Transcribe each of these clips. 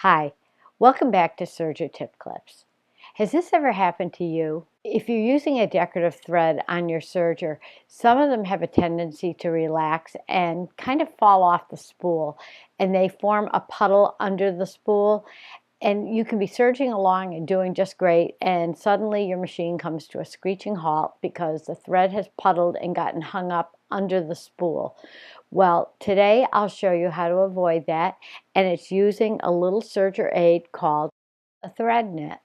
Hi, welcome back to Serger Tip Clips. Has this ever happened to you? If you're using a decorative thread on your serger, some of them have a tendency to relax and kind of fall off the spool, and they form a puddle under the spool, and you can be serging along and doing just great, and suddenly your machine comes to a screeching halt because the thread has puddled and gotten hung up under the spool. Well, today I'll show you how to avoid that, and it's using a little serger aid called a thread net.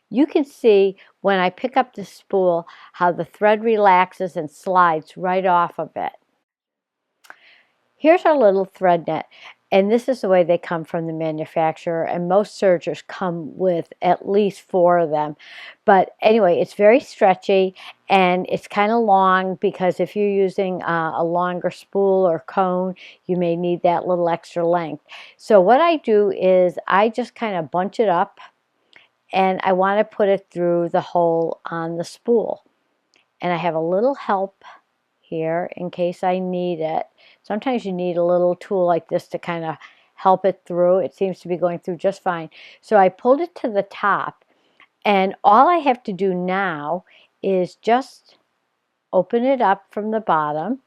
You can see when I pick up the spool how the thread relaxes and slides right off of it. Here's our little thread net, and this is the way they come from the manufacturer, and most sergers come with at least 4 of them. But anyway, it's very stretchy and it's kind of long because if you're using a longer spool or cone, you may need that little extra length. So what I do is I just kind of bunch it up, and I want to put it through the hole on the spool. And I have a little help here in case I need it. Sometimes you need a little tool like this to kind of help it through. It seems to be going through just fine. So I pulled it to the top, and all I have to do now is just open it up from the bottom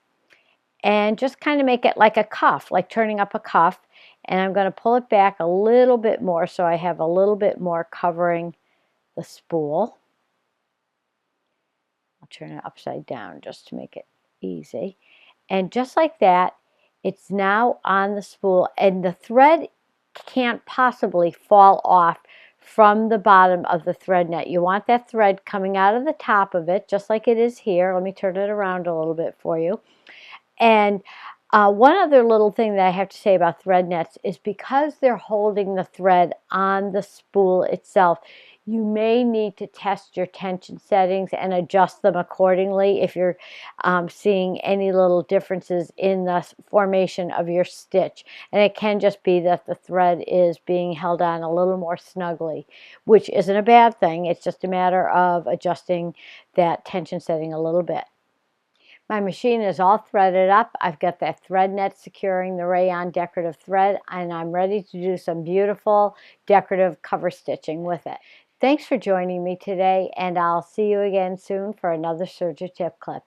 and just kind of make it like a cuff, like turning up a cuff. And I'm going to pull it back a little bit more so I have a little bit more covering the spool. I'll turn it upside down just to make it easy. And just like that, it's now on the spool, and the thread can't possibly fall off from the bottom of the thread net. You want that thread coming out of the top of it, just like it is here. Let me turn it around a little bit for you. And one other little thing that I have to say about thread nets is because they're holding the thread on the spool itself, you may need to test your tension settings and adjust them accordingly if you're seeing any little differences in the formation of your stitch. And it can just be that the thread is being held on a little more snugly, which isn't a bad thing. It's just a matter of adjusting that tension setting a little bit. My machine is all threaded up. I've got that thread net securing the rayon decorative thread, and I'm ready to do some beautiful decorative cover stitching with it. Thanks for joining me today, and I'll see you again soon for another Serger Tip Clip.